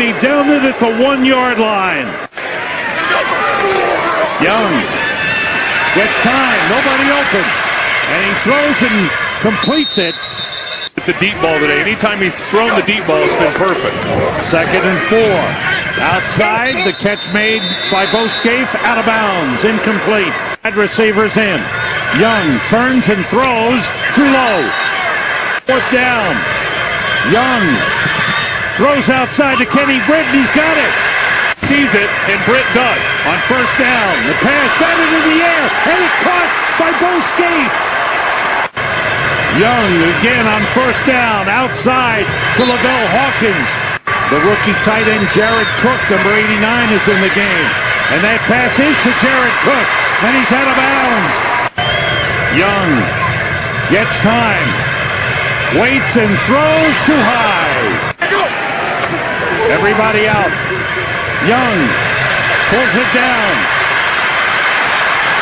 and he downed it at the 1-yard line. Young gets time, nobody open, and he throws and completes it. The deep ball today. Anytime he's thrown the deep ball, it's been perfect. 2nd and 4. Outside, the catch made by Bo Scaife, out of bounds, incomplete. Wide receivers in. Young turns and throws too low. 4th down. Young throws outside to Kenny Britt, and he's got it. Sees it, and Britt does. On 1st down, the pass batted in the air, and it's caught by Bo Scaife. Young again on 1st down, outside to Lavelle Hawkins. The rookie tight end Jared Cook, number 89, is in the game. And that pass is to Jared Cook, and he's out of bounds. Young gets time, waits and throws too high. Everybody out. Young pulls it down.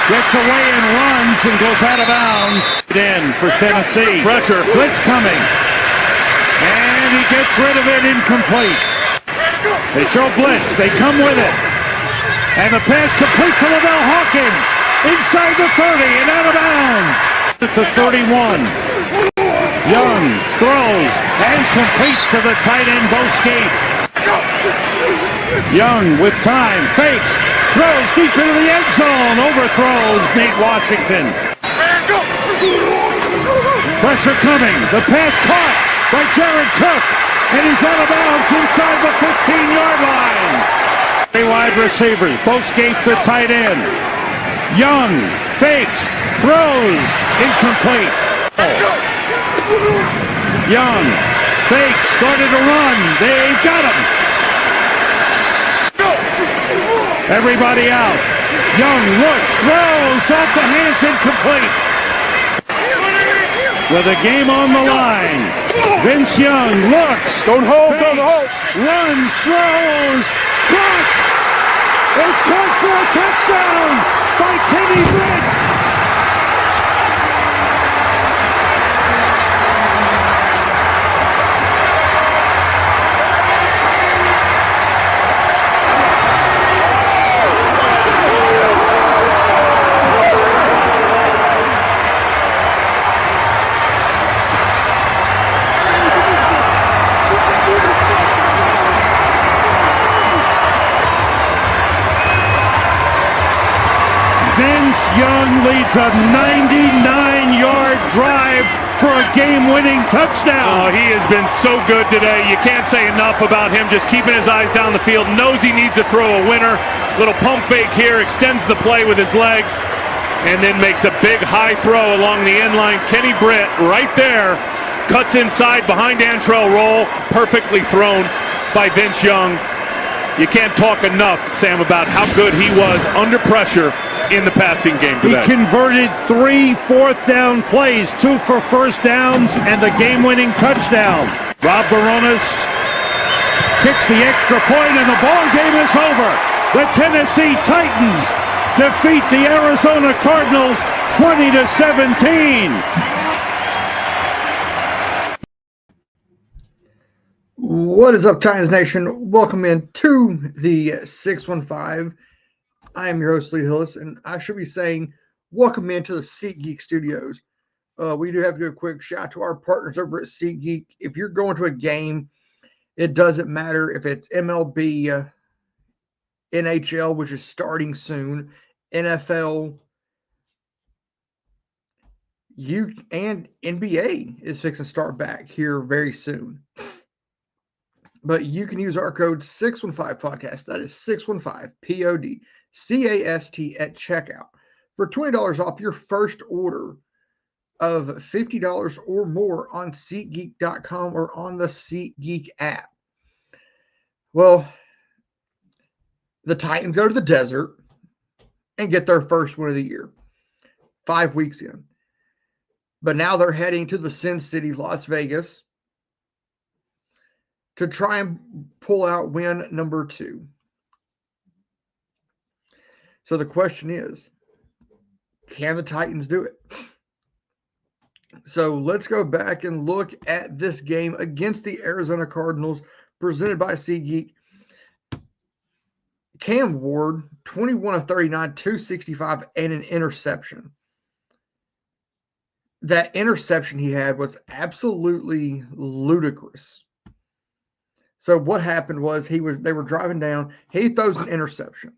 Gets away and runs and goes out of bounds. In for Tennessee. Pressure. Blitz coming. And he gets rid of it, incomplete. They show blitz. They come with it. And the pass complete to Lavelle Hawkins. Inside the 30 and out of bounds. At the 31. Young throws and completes to the tight end Bo Scaife. Young with time. Fakes. Throws deep into the end zone. Overthrows Nate Washington. Pressure coming. The pass caught by Jared Cook. And he's out of bounds inside the 15-yard line. 3 wide receivers. Bo Scaife, the tight end. Young fakes. Throws. Incomplete. Young fakes. Started to run. They've got him. Everybody out. Young looks, throws off the hands, incomplete. With a game on the line. Vince Young looks. Don't hold, fakes, don't hold. Runs, throws, caught. It's caught for a touchdown by Kenny Britt. Young leads a 99-yard drive for a game-winning touchdown. Oh, he has been so good today. You can't say enough about him, just keeping his eyes down the field. Knows he needs to throw a winner. Little pump fake here, extends the play with his legs, and then makes a big high throw along the end line. Kenny Britt right there, cuts inside behind Antrell Roll. Perfectly thrown by Vince Young. You can't talk enough, Sam, about how good he was under pressure in the passing game today. He converted 3 4th-down plays, 2 for 1st downs, and the game-winning touchdown. Rob Barones kicks the extra point, and the ball game is over. The Tennessee Titans defeat the Arizona Cardinals 20-17. What is up, Titans Nation? Welcome in to the 615. I am your host, Lee Hillis, and I should be saying welcome into the SeatGeek Studios. We do have to do a quick shout out to our partners over at SeatGeek. If you're going to a game, it doesn't matter if it's MLB, NHL, which is starting soon, NFL, and NBA is fixing to start back here very soon. But you can use our code 615podcast. That is 615 PODCAST at checkout for $20 off your first order of $50 or more on SeatGeek.com or on the SeatGeek app. Well, the Titans go to the desert and get their first win of the year 5 weeks in. But now they're heading to the Sin City, Las Vegas, to try and pull out win number 2. So the question is, can the Titans do it? So let's go back and look at this game against the Arizona Cardinals presented by SeatGeek. Cam Ward, 21 of 39, 265, and an interception. That interception he had was absolutely ludicrous. So what happened was they were driving down, he throws an interception.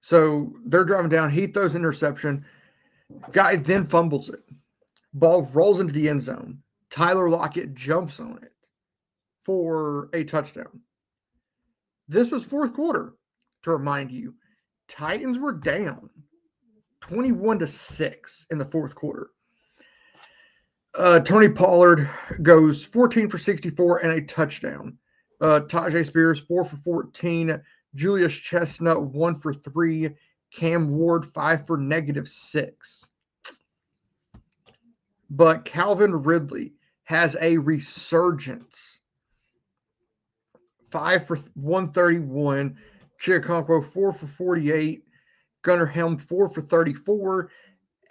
So they're driving down, he throws an interception. Guy then fumbles it. Ball rolls into the end zone. Tyler Lockett jumps on it for a touchdown. This was fourth quarter, to remind you. Titans were down 21-6 in the fourth quarter. Tony Pollard goes 14 for 64 and a touchdown. Tyjae Spears, 4 for 14. Julius Chestnut, 1 for 3. Cam Ward, 5 for -6. But Calvin Ridley has a resurgence. 5 for 131. Chiakonkwo, 4 for 48. Gunnar Helm, 4 for 34.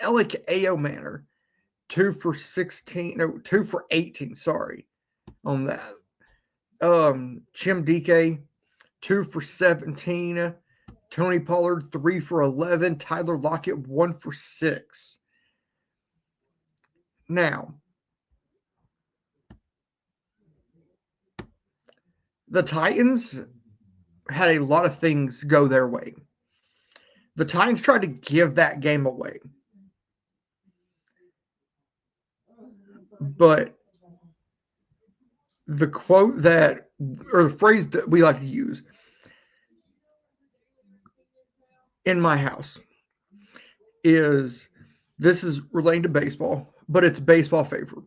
Alec Ayomanor, 2 for 18, sorry, on that. Chim Dike, 2 for 17. Tony Pollard, 3 for 11. Tyler Lockett, 1 for 6. Now, the Titans had a lot of things go their way. The Titans tried to give that game away. But the quote that, or the phrase that we like to use in my house is, this is relating to baseball, but it's baseball favor.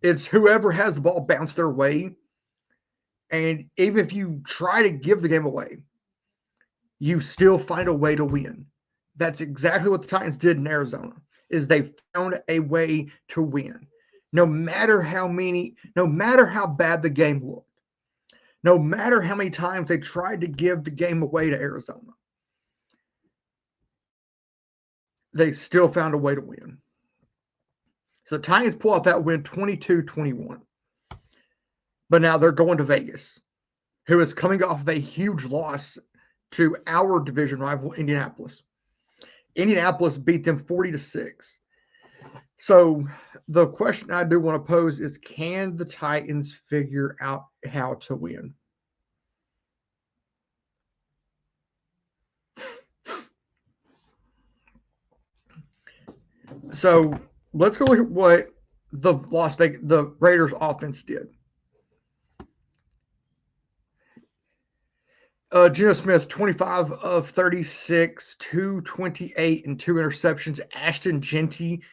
It's whoever has the ball bounce their way. And even if you try to give the game away, you still find a way to win. That's exactly what the Titans did in Arizona, is they found a way to win. No matter how bad the game looked, no matter how many times they tried to give the game away to Arizona, they still found a way to win. So the Titans pull out that win 22-21. But now they're going to Vegas, who is coming off of a huge loss to our division rival, Indianapolis. Indianapolis beat them 40-6. So the question I do want to pose is, can the Titans figure out how to win? So let's go look at what the Raiders offense did. Geno Smith, 25 of 36, 228, and 2 interceptions. Ashton Jeanty,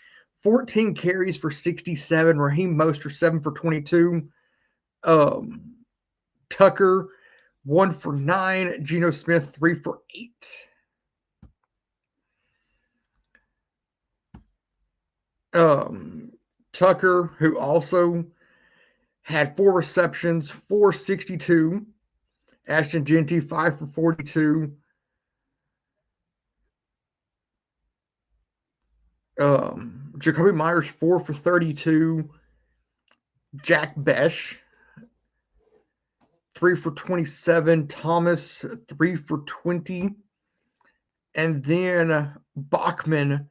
14 carries for 67. Raheem Mostert, 7 for 22. Tucker, 1 for 9. Geno Smith, 3 for 8. Tucker, who also had 4 receptions, 462. Ashton Jeanty, 5 for 42. Jacoby Myers, 4 for 32. Jack Besh, 3 for 27. Thomas, 3 for 20. And then Bachman,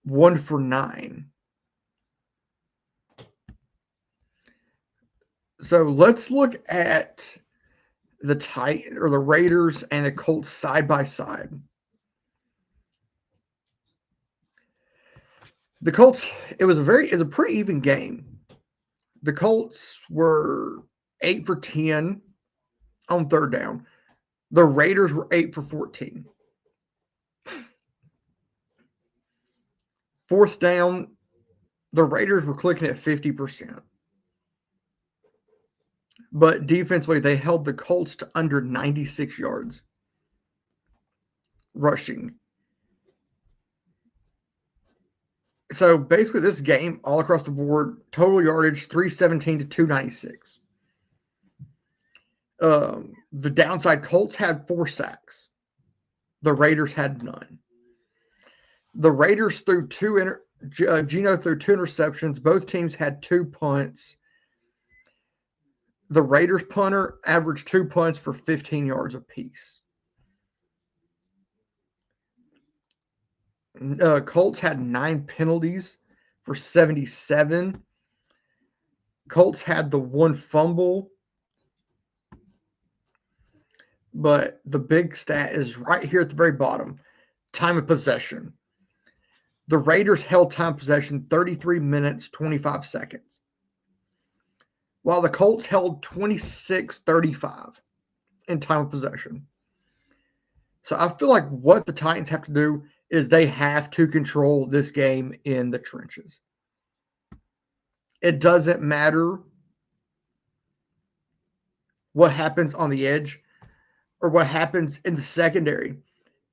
1 for 9. So let's look at the Raiders and the Colts side by side. The Colts, it was a pretty even game. The Colts were 8 for 10 on third down. The Raiders were 8 for 14. Fourth down, the Raiders were clicking at 50%. But defensively, they held the Colts to under 96 yards rushing. So basically, this game, all across the board, total yardage 317 to 296. The downside, Colts had 4 sacks. The Raiders had none. The Raiders threw Geno threw 2 interceptions. Both teams had 2 punts. The Raiders punter averaged 2 punts for 15 yards apiece. Colts had 9 penalties for 77. Colts had the 1 fumble. But the big stat is right here at the very bottom. Time of possession. The Raiders held time of possession 33 minutes, 25 seconds. While the Colts held 26-35 in time of possession. So I feel like what the Titans have to do is they have to control this game in the trenches. It doesn't matter what happens on the edge or what happens in the secondary.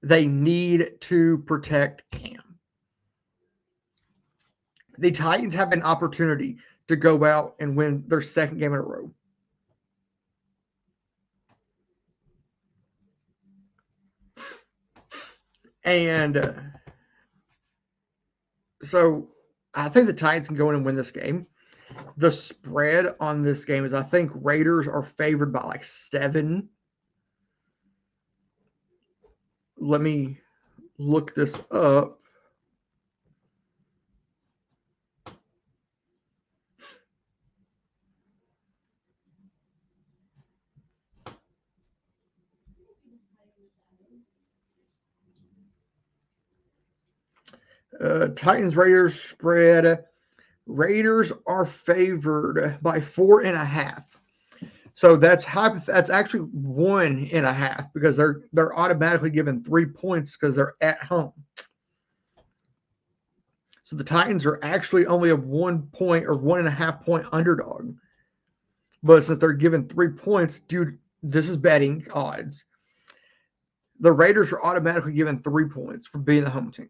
They need to protect Cam. The Titans have an opportunity to go out and win their second game in a row. And so I think the Titans can go in and win this game. The spread on this game is I think Raiders are favored by like 7. Let me look this up. Titans Raiders spread. Raiders are favored by 4.5. So that's actually 1.5 because they're automatically given 3 points because they're at home. So the Titans are actually only a 1 point or 1.5 point underdog. But since they're given 3 points, this is betting odds. The Raiders are automatically given 3 points for being the home team.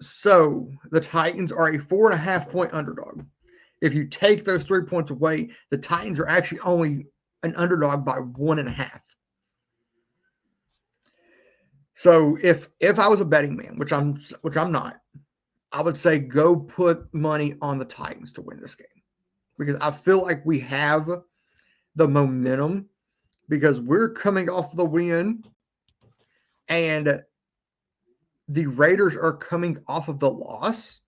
So the Titans are a 4.5 point underdog. If you take those 3 points away, the Titans are actually only an underdog by 1.5. So if I was a betting man, which I'm not, I would say go put money on the Titans to win this game. Because I feel like we have the momentum because we're coming off the win and the Raiders are coming off of the loss.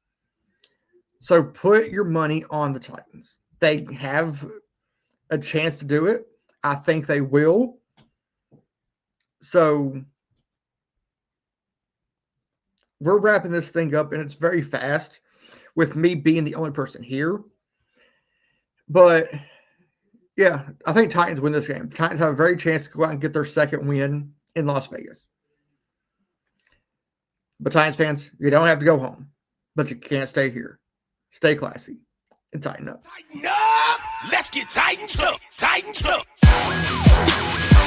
So put your money on the Titans. They have a chance to do it. I think they will. So we're wrapping this thing up, and it's very fast with me being the only person here. But, yeah, I think Titans win this game. Titans have a very chance to go out and get their second win in Las Vegas. But Titans fans, you don't have to go home, but you can't stay here. Stay classy and tighten up. Tighten up! Let's get tightened up! Tightened up!